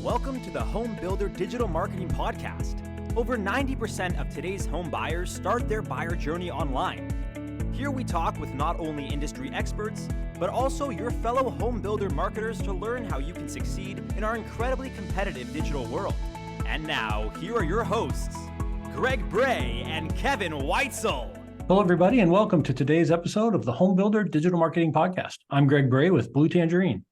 Welcome to the Home Builder Digital Marketing Podcast. Over 90% of today's home buyers start their buyer journey online. Here we talk with not only industry experts, but also your fellow home builder marketers to learn how you can succeed in our incredibly competitive digital world. And now, here are your hosts, Greg Bray and Kevin Weitzel. Hello, everybody, and welcome to today's episode of the Home Builder Digital Marketing Podcast. I'm Greg Bray with Blue Tangerine.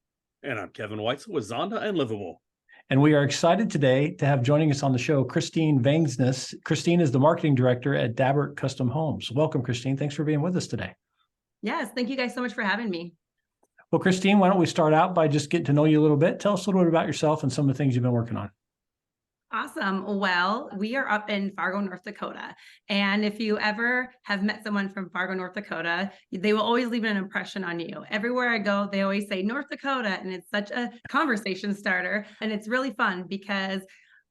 And I'm Kevin Weitzel with Zonda and Livable. And we are excited today to have joining us on the show, Christine Vangsness. Christine is the marketing director at Dabbert Custom Homes. Welcome, Christine. Thanks for being with us today. Yes, thank you guys so much for having me. Well, Christine, why don't we start out by just getting to know you a little bit. Tell us a little bit about yourself and some of the things you've been working on. Awesome. Well, we are up in Fargo, North Dakota. And if you ever have met someone from Fargo, North Dakota, they will always leave an impression on you. Everywhere I go, they always say North Dakota, and it's such a conversation starter. And it's really fun because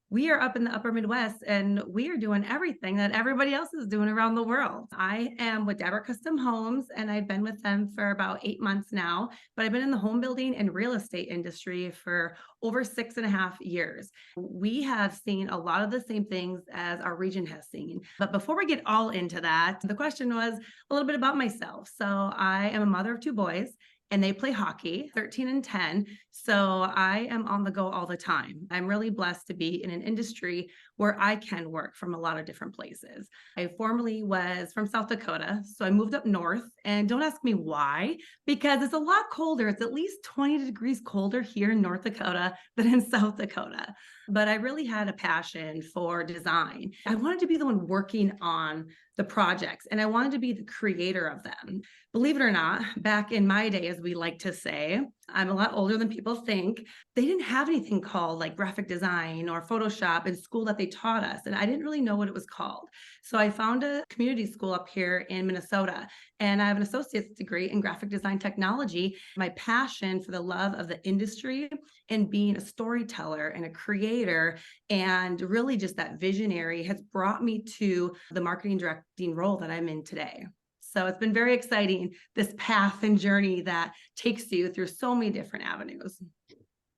we are up in the upper Midwest and we are doing everything that everybody else is doing around the world. I am with Dabbert Custom Homes and I've been with them for about 8 months now, but I've been in the home building and real estate industry for over 6.5 years. We have seen a lot of the same things as our region has seen. But before we get all into that, the question was a little bit about myself. So I am a mother of 2 boys. And they play hockey, 13 and 10. So I am on the go all the time. I'm really blessed to be in an industry where I can work from a lot of different places. I formerly was from South Dakota, so I moved up north. And don't ask me why, because it's a lot colder. It's at least 20 degrees colder here in North Dakota than in South Dakota. But I really had a passion for design. I wanted to be the one working on the projects, and I wanted to be the creator of them. Believe it or not, back in my day, as we like to say, I'm a lot older than people think. They didn't have anything called like graphic design or Photoshop in school that they taught us. And I didn't really know what it was called. So I found a community school up here in Minnesota, and I have an associate's degree in graphic design technology. My passion for the love of the industry and being a storyteller and a creator and really just that visionary has brought me to the marketing directing role that I'm in today. So it's been very exciting, this path and journey that takes you through so many different avenues.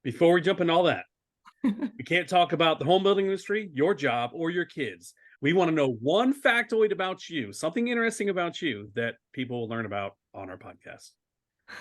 Before we jump into all that, we can't talk about the home building industry, your job, or your kids. We want to know one factoid about you, something interesting about you that people will learn about on our podcast.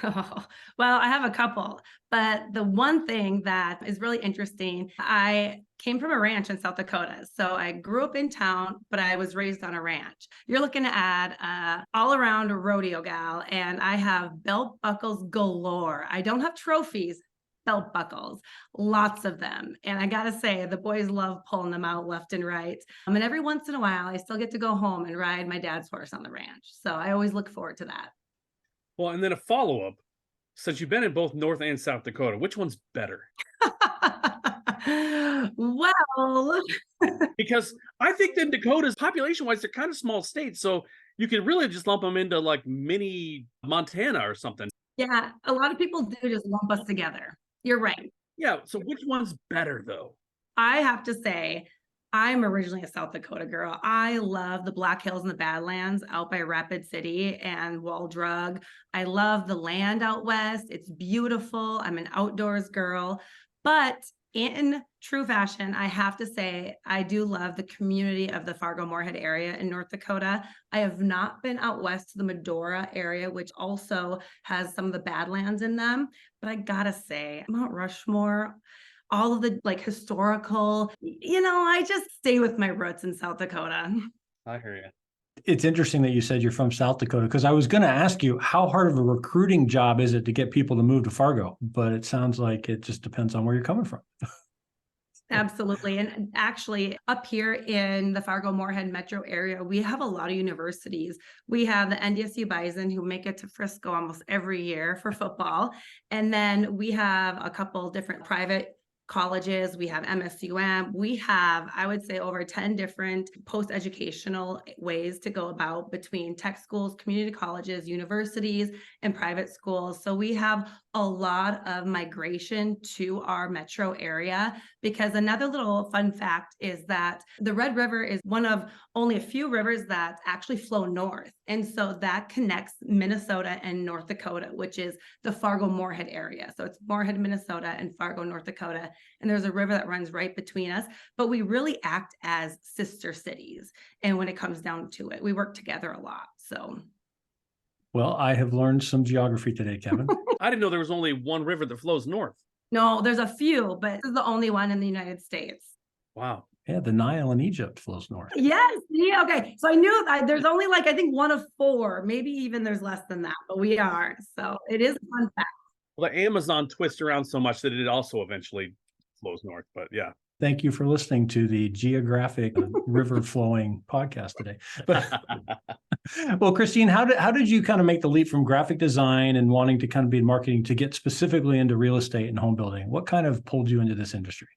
Oh, well, I have a couple, but the one thing that is really interesting, I came from a ranch in South Dakota. So I grew up in town, but I was raised on a ranch. You're looking at all around rodeo gal, and I have belt buckles galore. I don't have trophies, belt buckles, lots of them. And I gotta say, the boys love pulling them out left and right. And every once in a while, I still get to go home and ride my dad's horse on the ranch. So I always look forward to that. Well, and then a follow-up, since you've been in both North and South Dakota, which one's better? Well, Because I think that Dakotas, population-wise, they're kind of small states, so you could really just lump them into like mini Montana or something. yeah, a lot of people do just lump us together. You're right. Yeah, so which one's better, though? I have to say, I'm originally a South Dakota girl. I love the Black Hills and the Badlands out by Rapid City and Wall Drug. I love the land out west. It's beautiful. I'm an outdoors girl. But in true fashion, I have to say, I do love the community of the Fargo-Moorhead area in North Dakota. I have not been out west to the Medora area, which also has some of the Badlands in them. But I gotta say, Mount Rushmore, all of the like historical, I just stay with my roots in South Dakota. I hear you. It's interesting that you said you're from South Dakota, because I was going to ask you, how hard of a recruiting job is it to get people to move to Fargo? But it sounds like it just depends on where you're coming from. Absolutely. And actually up here in the Fargo-Moorhead metro area, we have a lot of universities. We have the NDSU Bison who make it to Frisco almost every year for football. And then we have a couple different private colleges. We have MSUM. We have, I would say, over 10 different post-educational ways to go about between tech schools, community colleges, universities, and private schools. So we have a lot of migration to our metro area, because another little fun fact is that the Red River is one of only a few rivers that actually flow north. And so that connects Minnesota and North Dakota, which is the Fargo-Moorhead area. So it's Moorhead, Minnesota, and Fargo, North Dakota. and there's a river that runs right between us, but we really act as sister cities. And when it comes down to it, we work together a lot. So. Well, I have learned some geography today, Kevin. I didn't know there was only one river that flows north. No, there's a few, but this is the only one in the United States. Wow. Yeah, the Nile in Egypt flows north. Yes. Yeah. Okay. So I knew there's only like, I think 1 of 4, maybe even there's less than that, but we are. So it is a fun fact. Well, the Amazon twists around so much that it also eventually flows north, but yeah. Thank you for listening to the geographic river flowing podcast today. Well, Christine, how did you kind of make the leap from graphic design and wanting to kind of be in marketing to get specifically into real estate and home building? What kind of pulled you into this industry?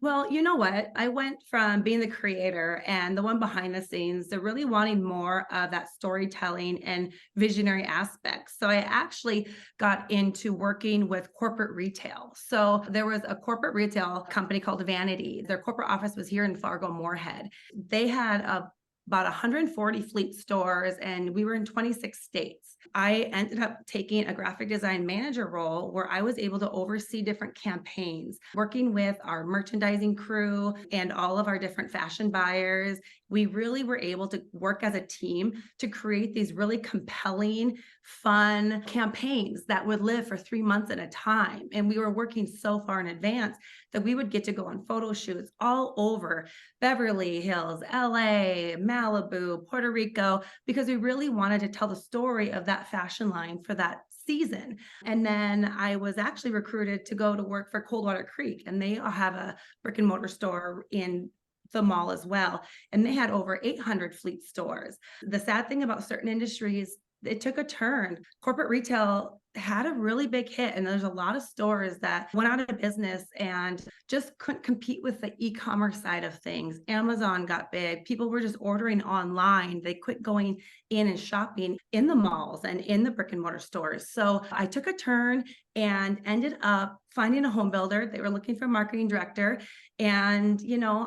Well, you know what? I went from being the creator and the one behind the scenes to really wanting more of that storytelling and visionary aspects. So I actually got into working with corporate retail. So there was a corporate retail company called Vanity. Their corporate office was here in Fargo-Moorhead. They had about 140 fleet stores, and we were in 26 states. I ended up taking a graphic design manager role where I was able to oversee different campaigns, working with our merchandising crew and all of our different fashion buyers. We really were able to work as a team to create these really compelling, fun campaigns that would live for 3 months at a time. And we were working so far in advance that we would get to go on photo shoots all over Beverly Hills, LA, Malibu, Puerto Rico, because we really wanted to tell the story of that fashion line for that season. And then I was actually recruited to go to work for Coldwater Creek, and they have a brick and mortar store in the mall as well. And they had over 800 fleet stores. The sad thing about certain industries, it took a turn. Corporate retail had a really big hit, and there's a lot of stores that went out of business and just couldn't compete with the e-commerce side of things. Amazon got big. People were just ordering online. They quit going in and shopping in the malls and in the brick and mortar stores. So I took a turn and ended up finding a home builder. They were looking for a marketing director. And,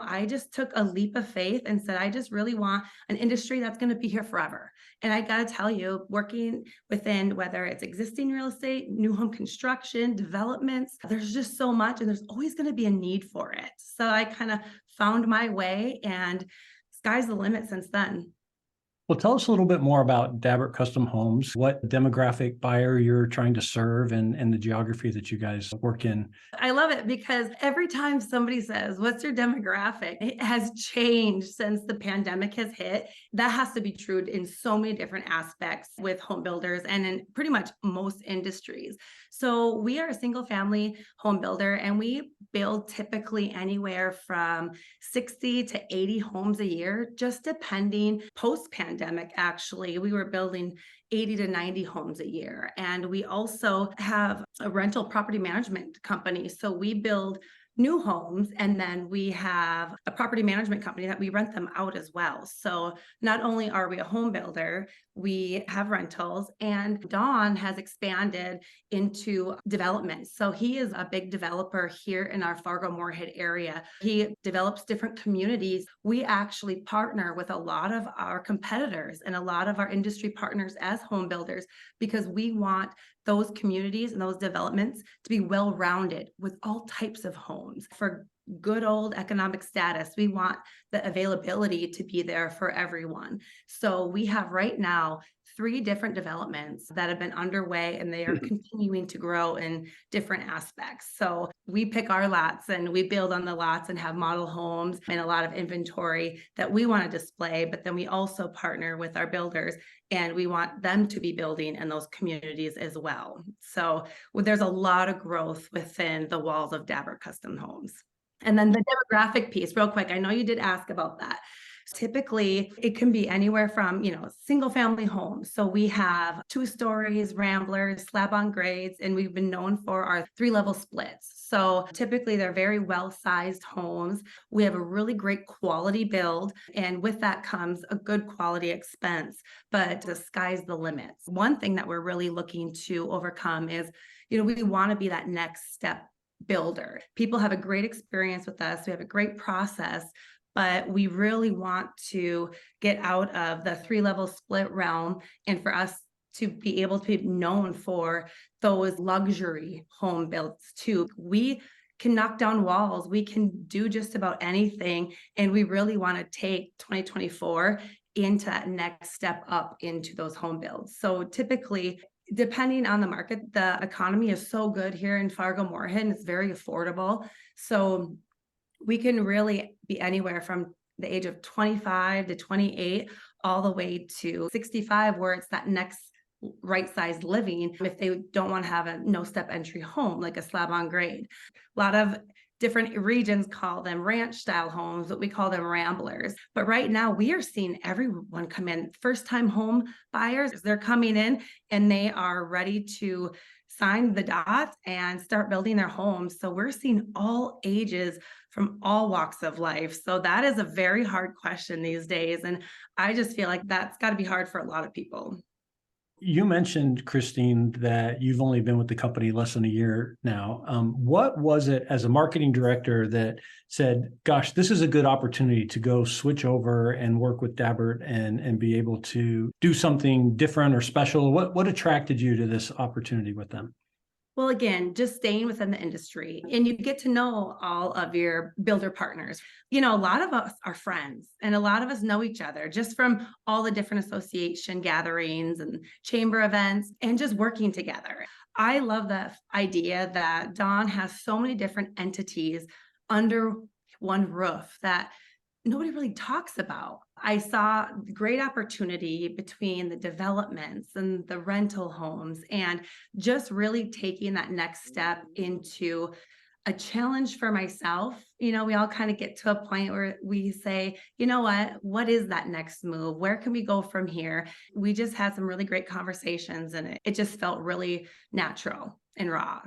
I just took a leap of faith and said, I just really want an industry that's going to be here forever. And I got to tell you, working within, whether it's existing real estate, new home construction, developments, there's just so much, and there's always going to be a need for it. So I kind of found my way, and sky's the limit since then. Well, tell us a little bit more about Dabbert Custom Homes, what demographic buyer you're trying to serve, and the geography that you guys work in. I love it because every time somebody says, what's your demographic? It has changed since the pandemic has hit. That has to be true in so many different aspects with home builders and in pretty much most industries. So we are a single family home builder, and we build typically anywhere from 60 to 80 homes a year, just depending. Post-pandemic, actually, we were building 80 to 90 homes a year. And we also have a rental property management company. So we build new homes, and then we have a property management company that we rent them out as well. So not only are we a home builder, we have rentals, and Don has expanded into development. So he is a big developer here in our Fargo-Moorhead area. He develops different communities. We actually partner with a lot of our competitors and a lot of our industry partners as home builders, because we want those communities and those developments to be well-rounded with all types of homes for good old economic status. We want the availability to be there for everyone. So we have right now 3 different developments that have been underway, and they are continuing to grow in different aspects. So we pick our lots and we build on the lots and have model homes and a lot of inventory that we want to display, but then we also partner with our builders, and we want them to be building in those communities as well. So there's a lot of growth within the walls of Dabbert Custom Homes. And then the demographic piece, real quick, I know you did ask about that. Typically, it can be anywhere from, single family homes. So we have 2 stories, ramblers, slab on grades, and we've been known for our 3-level splits. So typically they're very well-sized homes. We have a really great quality build, and with that comes a good quality expense, but the sky's the limit. One thing that we're really looking to overcome is, we want to be that next step builder. People have a great experience with us. We have a great process, but we really want to get out of the 3-level split realm, and for us to be able to be known for those luxury home builds too. We can knock down walls. We can do just about anything. And we really want to take 2024 into that next step up into those home builds. So typically, depending on the market, the economy is so good here in Fargo-Moorhead, and it's very affordable. So we can really be anywhere from the age of 25 to 28, all the way to 65, where it's that next right size living if they don't want to have a no step entry home like a slab on grade. A lot of different regions call them ranch style homes, but we call them ramblers. But right now we are seeing everyone come in. First time home buyers, they're coming in and they are ready to sign the dots and start building their homes. So we're seeing all ages from all walks of life. So that is a very hard question these days. And I just feel like that's got to be hard for a lot of people. You mentioned, Christine, that you've only been with the company less than a year now. What was it as a marketing director that said, gosh, this is a good opportunity to go switch over and work with Dabbert and be able to do something different or special? What attracted you to this opportunity with them? Well, again, just staying within the industry, and you get to know all of your builder partners. You know, a lot of us are friends and a lot of us know each other just from all the different association gatherings and chamber events and just working together. I love the idea that Don has so many different entities under one roof that nobody really talks about. I saw great opportunity between the developments and the rental homes and just really taking that next step into a challenge for myself. You know, we all kind of get to a point where we say, you know what is that next move? Where can we go from here? We just had some really great conversations and it just felt really natural and raw.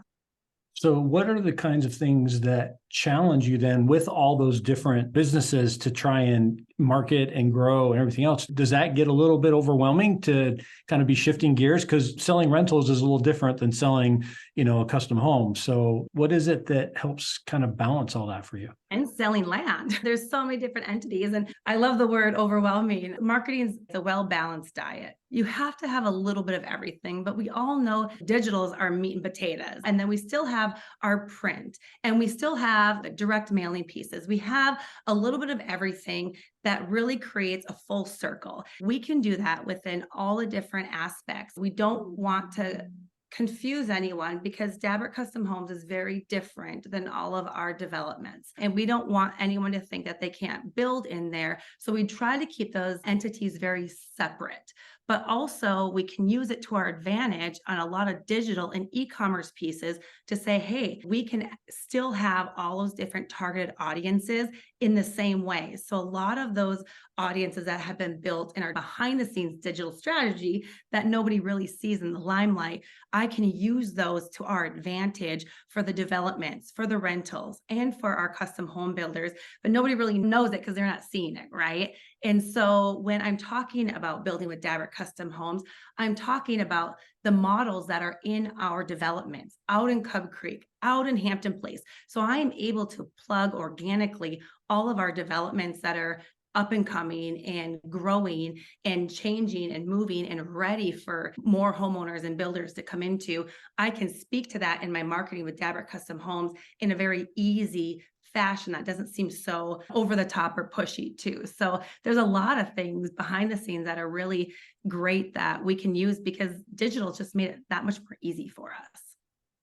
So what are the kinds of things that challenge you then with all those different businesses to try and market and grow and everything else? Does that get a little bit overwhelming to kind of be shifting gears? Because selling rentals is a little different than selling, a custom home. So what is it that helps kind of balance all that for you? And selling land. There's so many different entities. And I love the word overwhelming. Marketing is a well-balanced diet. You have to have a little bit of everything, but we all know digitals are meat and potatoes. And then we still have our print and we still have the direct mailing pieces. We have a little bit of everything that really creates a full circle. We can do that within all the different aspects. We don't want to confuse anyone because Dabbert Custom Homes is very different than all of our developments. And we don't want anyone to think that they can't build in there. So we try to keep those entities very separate. But also we can use it to our advantage on a lot of digital and e-commerce pieces to say, hey, we can still have all those different targeted audiences in the same way. So a lot of those audiences that have been built in our behind the scenes digital strategy that nobody really sees in the limelight, I can use those to our advantage for the developments, for the rentals, and for our custom home builders. But nobody really knows it because they're not seeing it, right? And so when I'm talking about building with Dabbert Custom Homes, I'm talking about the models that are in our developments out in Cub Creek, out in Hampton Place. So I am able to plug organically all of our developments that are up and coming and growing and changing and moving and ready for more homeowners and builders to come into. I can speak to that in my marketing with Dabbert Custom Homes in a very easy fashion that doesn't seem so over the top or pushy too. So there's a lot of things behind the scenes that are really great that we can use because digital just made it that much more easy for us.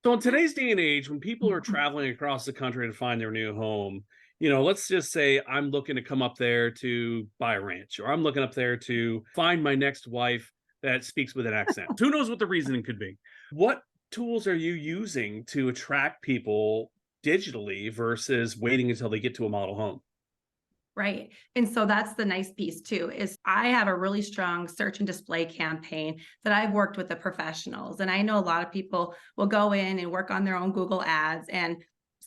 So in today's day and age, when people are traveling across the country to find their new home, let's just say I'm looking to come up there to buy a ranch, or I'm looking up there to find my next wife that speaks with an accent. Who knows what the reasoning could be? What tools are you using to attract people digitally versus waiting until they get to a model home? Right. And so that's the nice piece too, is I have a really strong search and display campaign that I've worked with the professionals. And I know a lot of people will go in and work on their own Google ads and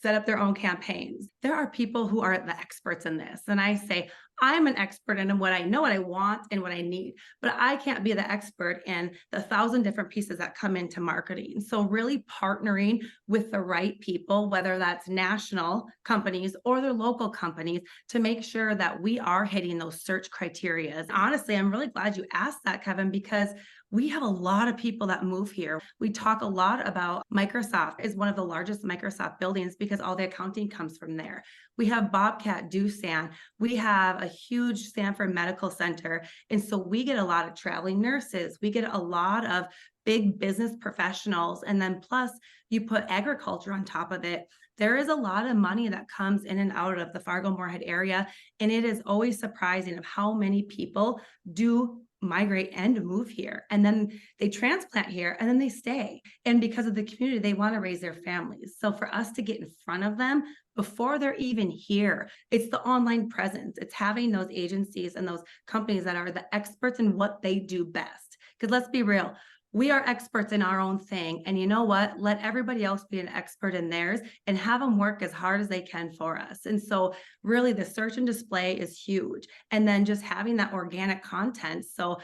set up their own campaigns. There are people who are the experts in this. And I say, I'm an expert in what I know, what I want, and what I need, but I can't be the expert in the 1,000 different pieces that come into marketing. So really partnering with the right people, whether that's national companies or their local companies, to make sure that we are hitting those search criteria. Honestly, I'm really glad you asked that, Kevin, because we have a lot of people that move here. We talk a lot about Microsoft is one of the largest Microsoft buildings because all the accounting comes from there. We have Bobcat, Doosan. We have a huge Stanford Medical Center. And so we get a lot of traveling nurses. We get a lot of big business professionals. And then plus you put agriculture on top of it. There is a lot of money that comes in and out of the Fargo-Moorhead area. And it is always surprising of how many people do migrate and move here, and then they transplant here, and then they stay. And because of the community, they want to raise their families. So for us to get in front of them before they're even here, it's the online presence. It's having those agencies and those companies that are the experts in what they do best. Because let's be real, we are experts in our own thing. And you know what? Let everybody else be an expert in theirs and have them work as hard as they can for us. And so really the search and display is huge. And then just having that organic content. So,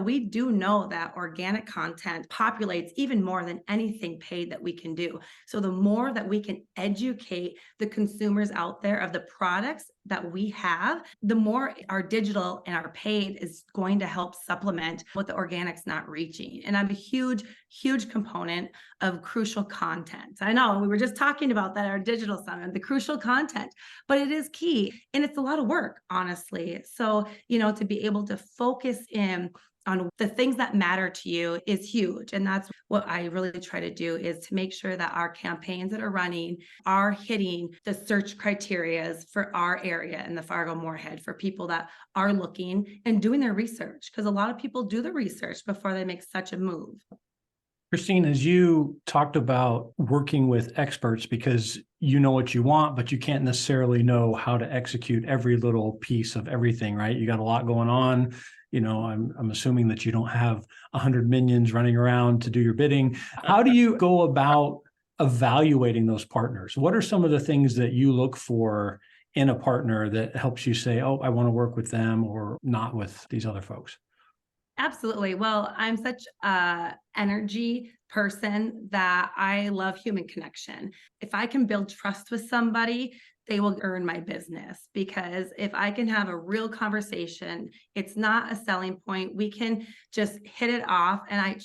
we do know that organic content populates even more than anything paid that we can do. So the more that we can educate the consumers out there of the products that we have, the more our digital and our paid is going to help supplement what the organic's not reaching. And I'm a huge, huge component of crucial content. I know we were just talking about that at our digital summit, the crucial content, but it is key and it's a lot of work, honestly. So, to be able to focus in on the things that matter to you is huge. And that's what I really try to do, is to make sure that our campaigns that are running are hitting the search criterias for our area in the Fargo-Moorhead for people that are looking and doing their research, because a lot of people do the research before they make such a move. Christine, as you talked about working with experts, because you know what you want, but you can't necessarily know how to execute every little piece of everything, right? You got a lot going on. I'm assuming that you don't have 100 minions running around to do your bidding. How do you go about evaluating those partners? What are some of the things that you look for in a partner that helps you say, oh, I want to work with them or not with these other folks? Absolutely. Well, I'm such a energy person that I love human connection. If I can build trust with somebody, they will earn my business, because if I can have a real conversation, it's not a selling point. We can just hit it off and I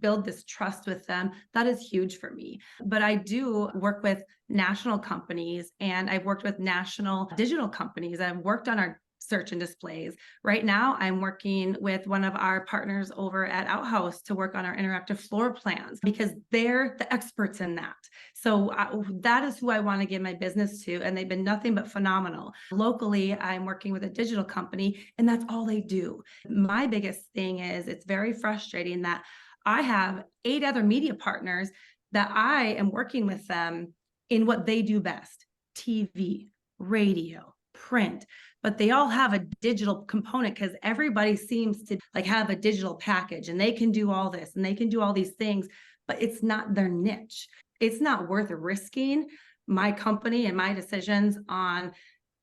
build this trust with them. That is huge for me. But I do work with national companies, and I've worked with national digital companies. I've worked on our search and displays. Right now, I'm working with one of our partners over at Outhouse to work on our interactive floor plans, because they're the experts in that. So that is who I want to give my business to, and they've been nothing but phenomenal. Locally, I'm working with a digital company, and that's all they do. My biggest thing is it's very frustrating that I have 8 other media partners that I am working with them in what they do best: TV, radio, print. But they all have a digital component, because everybody seems to have a digital package and they can do all this and they can do all these things, but it's not their niche. It's not worth risking my company and my decisions on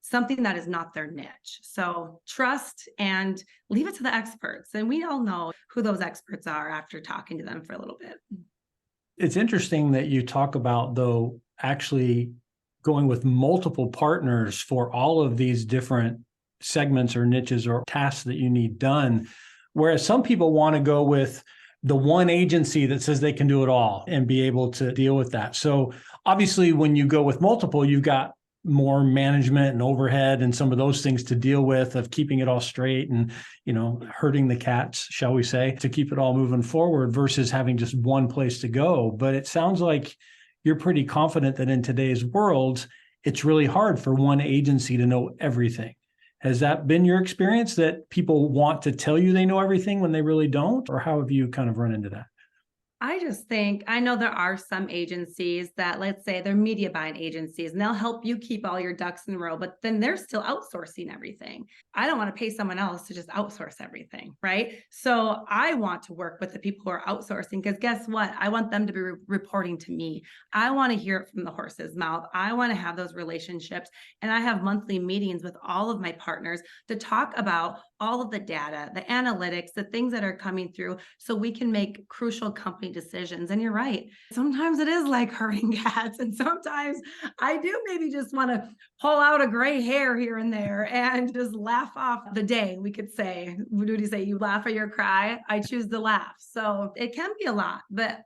something that is not their niche. So trust and leave it to the experts. And we all know who those experts are after talking to them for a little bit. It's interesting that you talk about, though, actually going with multiple partners for all of these different segments or niches or tasks that you need done. Whereas some people want to go with the one agency that says they can do it all and be able to deal with that. So obviously, when you go with multiple, you've got more management and overhead and some of those things to deal with, of keeping it all straight and, herding the cats, shall we say, to keep it all moving forward, versus having just one place to go. But it sounds like you're pretty confident that in today's world, it's really hard for one agency to know everything. Has that been your experience, that people want to tell you they know everything when they really don't? Or how have you kind of run into that? I just think, I know there are some agencies that, let's say they're media buying agencies, and they'll help you keep all your ducks in a row, but then they're still outsourcing everything. I don't want to pay someone else to just outsource everything, right? So I want to work with the people who are outsourcing, because guess what? I want them to be reporting to me. I want to hear it from the horse's mouth. I want to have those relationships. And I have monthly meetings with all of my partners to talk about all of the data, the analytics, the things that are coming through, so we can make crucial company decisions. And you're right. Sometimes it is like herding cats. And sometimes I do maybe just want to pull out a gray hair here and there and just laugh off the day. We could say, what do you say? You laugh or you cry? I choose to laugh. So it can be a lot, but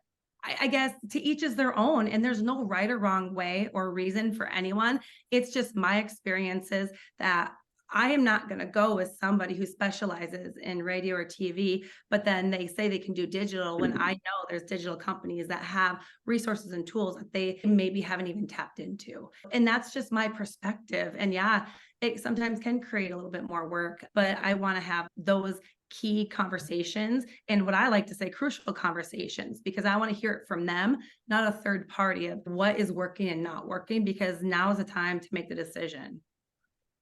I guess to each is their own, and there's no right or wrong way or reason for anyone. It's just my experiences that I am not going to go with somebody who specializes in radio or TV, but then they say they can do digital when I know there's digital companies that have resources and tools that they maybe haven't even tapped into. And that's just my perspective. And yeah, it sometimes can create a little bit more work, but I want to have those key conversations, and what I like to say, crucial conversations, because I want to hear it from them, not a third party, of what is working and not working, because now is the time to make the decision.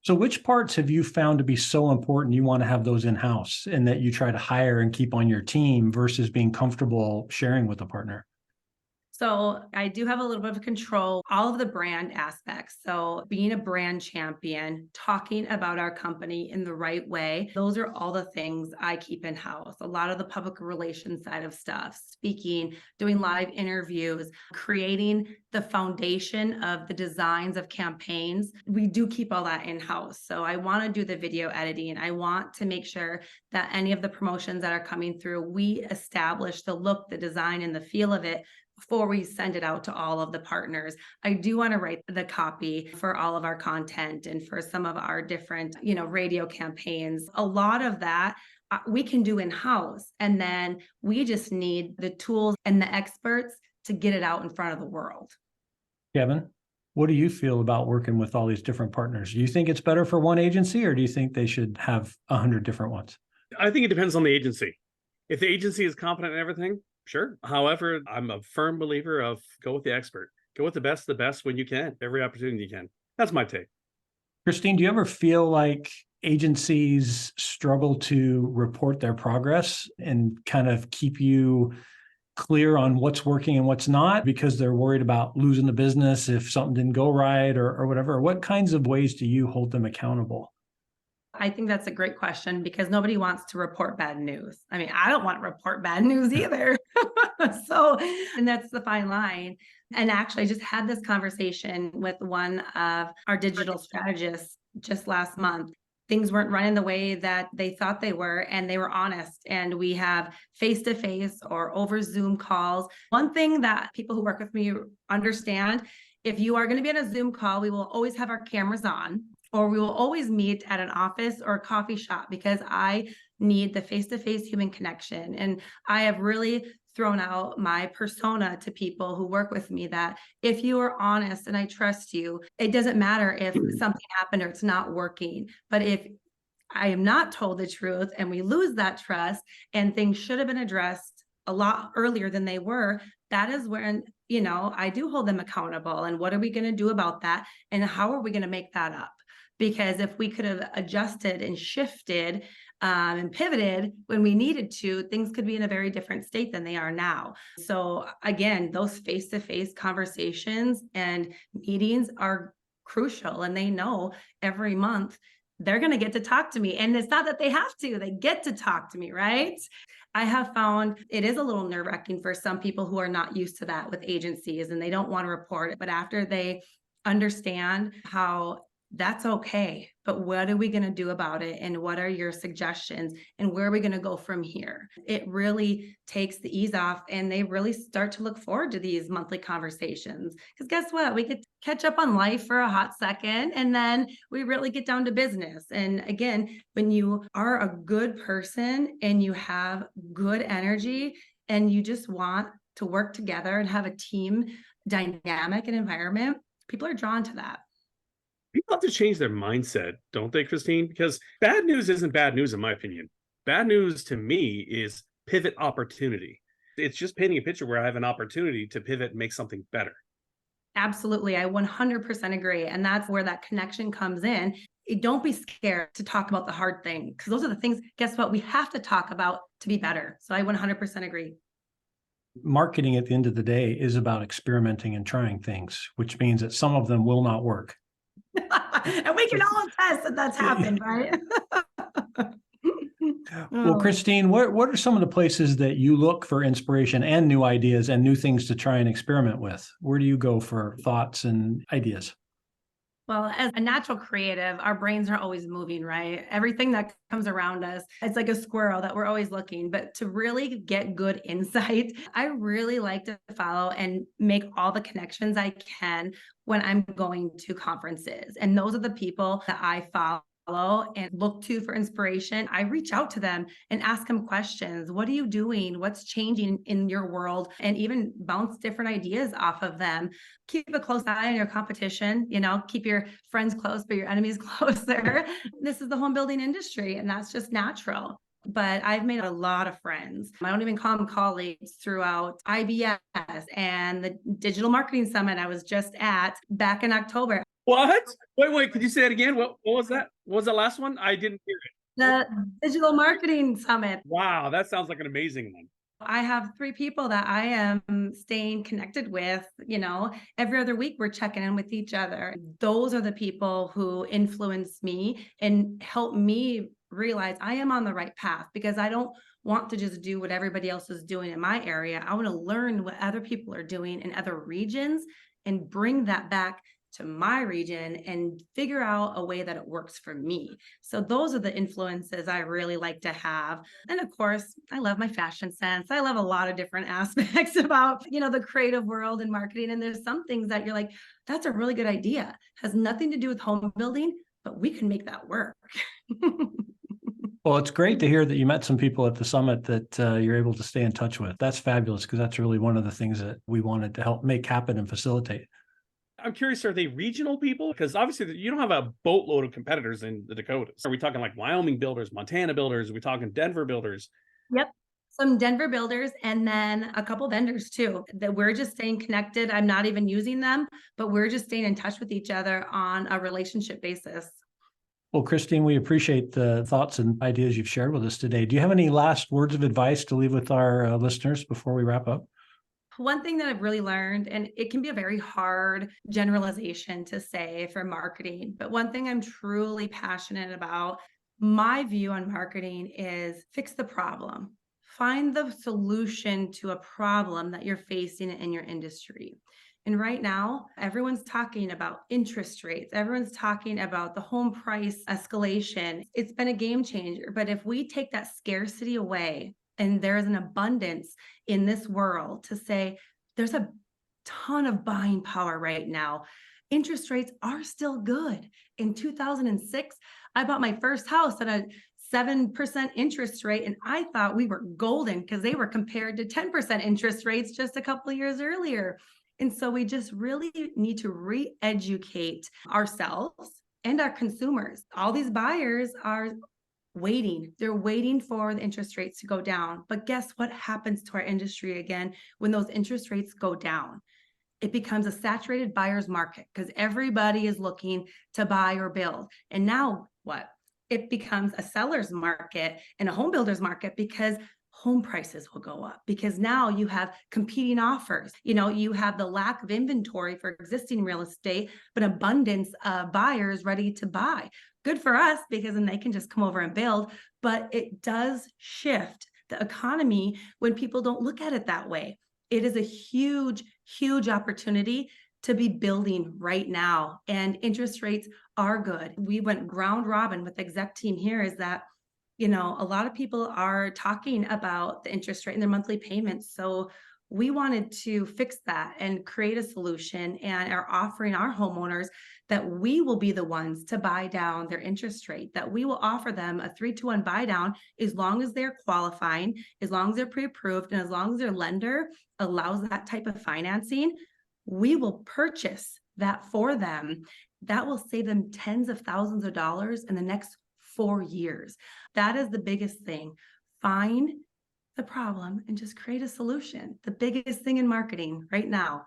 So which parts have you found to be so important you want to have those in-house and that you try to hire and keep on your team versus being comfortable sharing with a partner? So I do have a little bit of control, all of the brand aspects. So being a brand champion, talking about our company in the right way, those are all the things I keep in house. A lot of the public relations side of stuff, speaking, doing live interviews, creating the foundation of the designs of campaigns. We do keep all that in house. So I want to do the video editing. I want to make sure that any of the promotions that are coming through, we establish the look, the design, and the feel of it before we send it out to all of the partners. I do want to write the copy for all of our content and for some of our different, radio campaigns. A lot of that we can do in-house. And then we just need the tools and the experts to get it out in front of the world. Kevin, what do you feel about working with all these different partners? Do you think it's better for one agency, or do you think they should have 100 different ones? I think it depends on the agency. If the agency is confident in everything, sure. However, I'm a firm believer of go with the expert. Go with the best when you can, every opportunity you can. That's my take. Christine, do you ever feel like agencies struggle to report their progress and kind of keep you clear on what's working and what's not because they're worried about losing the business if something didn't go right or whatever? What kinds of ways do you hold them accountable? I think that's a great question, because nobody wants to report bad news. I mean, I don't want to report bad news either. And that's the fine line. And actually, I just had this conversation with one of our digital strategists just last month. Things weren't running the way that they thought they were, and they were honest. And we have face-to-face or over Zoom calls. One thing that people who work with me understand, if you are going to be on a Zoom call, we will always have our cameras on, or we will always meet at an office or a coffee shop, because I need the face-to-face human connection. And I have really thrown out my persona to people who work with me, that if you are honest and I trust you, it doesn't matter if something happened or it's not working. But if I am not told the truth and we lose that trust and things should have been addressed a lot earlier than they were, that is when, I do hold them accountable. And what are we going to do about that? And how are we going to make that up? Because if we could have adjusted and shifted and pivoted when we needed to, things could be in a very different state than they are now. So again, those face-to-face conversations and meetings are crucial. And they know every month they're going to get to talk to me. And it's not that they have to, they get to talk to me, right? I have found it is a little nerve-wracking for some people who are not used to that with agencies, and they don't want to report it. But after they understand how that's okay, but what are we going to do about it? And what are your suggestions? And where are we going to go from here? It really takes the ease off, and they really start to look forward to these monthly conversations. Because guess what? We could catch up on life for a hot second, and then we really get down to business. And again, when you are a good person and you have good energy and you just want to work together and have a team dynamic and environment, people are drawn to that. People have to change their mindset, don't they, Christine? Because bad news isn't bad news, in my opinion. Bad news to me is pivot opportunity. It's just painting a picture where I have an opportunity to pivot and make something better. Absolutely. I 100% agree. And that's where that connection comes in. Don't be scared to talk about the hard thing, because those are the things, guess what, we have to talk about to be better. So I 100% agree. Marketing at the end of the day is about experimenting and trying things, which means that some of them will not work. And we can all attest that that's happened, right? Well, Christine, what are some of the places that you look for inspiration and new ideas and new things to try and experiment with? Where do you go for thoughts and ideas? Well, as a natural creative, our brains are always moving, right? Everything that comes around us, it's like a squirrel that we're always looking. But to really get good insight, I really like to follow and make all the connections I can when I'm going to conferences. And those are the people that I follow and look to for inspiration. I reach out to them and ask them questions. What are you doing? What's changing in your world? And even bounce different ideas off of them. Keep a close eye on your competition, keep your friends close, but your enemies closer. This is the home building industry, and that's just natural. But I've made a lot of friends. I don't even call them colleagues throughout IBS and the Digital Marketing Summit I was just at back in October. What? Wait, could you say it again? What was that? What was the last one? I didn't hear it. The Digital Marketing Summit. Wow, that sounds like an amazing one. I have 3 people that I am staying connected with, every other week we're checking in with each other. Those are the people who influence me and help me realize I am on the right path, because I don't want to just do what everybody else is doing in my area. I want to learn what other people are doing in other regions and bring that back to my region and figure out a way that it works for me. So those are the influences I really like to have. And of course, I love my fashion sense. I love a lot of different aspects about, the creative world and marketing. And there's some things that you're like, that's a really good idea. Has nothing to do with home building, but we can make that work. Well, it's great to hear that you met some people at the summit that you're able to stay in touch with. That's fabulous, because that's really one of the things that we wanted to help make happen and facilitate. I'm curious, are they regional people? Because obviously you don't have a boatload of competitors in the Dakotas. Are we talking like Wyoming builders, Montana builders? Are we talking Denver builders? Yep. Some Denver builders, and then a couple vendors too, that we're just staying connected. I'm not even using them, but we're just staying in touch with each other on a relationship basis. Well, Christine, we appreciate the thoughts and ideas you've shared with us today. Do you have any last words of advice to leave with our listeners before we wrap up? One thing that I've really learned, and it can be a very hard generalization to say for marketing, but one thing I'm truly passionate about, my view on marketing is fix the problem. Find the solution to a problem that you're facing in your industry. And right now, everyone's talking about interest rates. Everyone's talking about the home price escalation. It's been a game changer. But if we take that scarcity away, and there is an abundance in this world to say, there's a ton of buying power right now. Interest rates are still good. In 2006, I bought my first house at a 7% interest rate, and I thought we were golden because they were compared to 10% interest rates just a couple of years earlier. And so we just really need to re-educate ourselves and our consumers. All these buyers are waiting. They're waiting for the interest rates to go down. But guess what happens to our industry again when those interest rates go down? It becomes a saturated buyer's market because everybody is looking to buy or build. And now what? It becomes a seller's market and a home builder's market, because home prices will go up, because now you have competing offers. You have the lack of inventory for existing real estate, but abundance of buyers ready to buy. Good for us, because then they can just come over and build. But it does shift the economy when people don't look at it that way. It is a huge, huge opportunity to be building right now. And interest rates are good. We went ground robin with the exec team here, is that a lot of people are talking about the interest rate and their monthly payments. So we wanted to fix that and create a solution, and are offering our homeowners that we will be the ones to buy down their interest rate, that we will offer them a 3-to-1 buy down as long as they're qualifying, as long as they're pre-approved, and as long as their lender allows that type of financing. We will purchase that for them. That will save them tens of thousands of dollars in the next 4 years. That is the biggest thing. Find the problem and just create a solution. The biggest thing in marketing right now.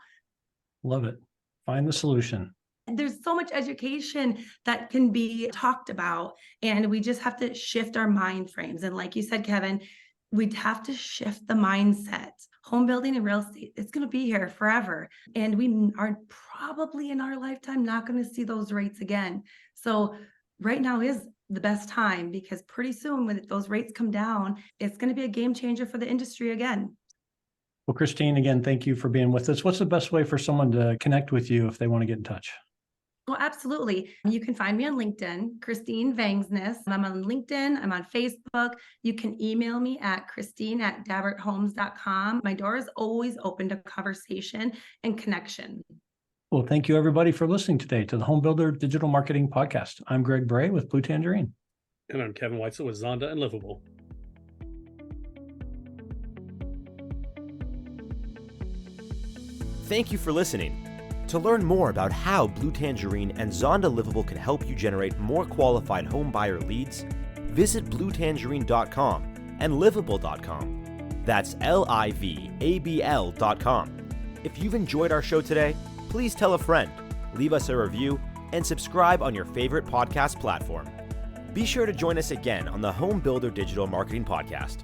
Love it. Find the solution. There's so much education that can be talked about, and we just have to shift our mind frames. And like you said, Kevin, we'd have to shift the mindset. Home building and real estate, it's going to be here forever. And we are probably in our lifetime not going to see those rates again. So right now is the best time, because pretty soon when those rates come down, it's going to be a game changer for the industry again. Well, Christine, again, thank you for being with us. What's the best way for someone to connect with you if they want to get in touch? Well, absolutely. You can find me on LinkedIn, Christine Vangsness. I'm on LinkedIn. I'm on Facebook. You can email me at christine@dabberthomes.com. My door is always open to conversation and connection. Well, thank you, everybody, for listening today to the Home Builder Digital Marketing Podcast. I'm Greg Bray with Blue Tangerine. And I'm Kevin Weitzel with Zonda and Livable. Thank you for listening. To learn more about how Blue Tangerine and Zonda Livable can help you generate more qualified home buyer leads, visit bluetangerine.com and livable.com. That's LIVABL.com. If you've enjoyed our show today, please tell a friend, leave us a review, and subscribe on your favorite podcast platform. Be sure to join us again on the Home Builder Digital Marketing Podcast.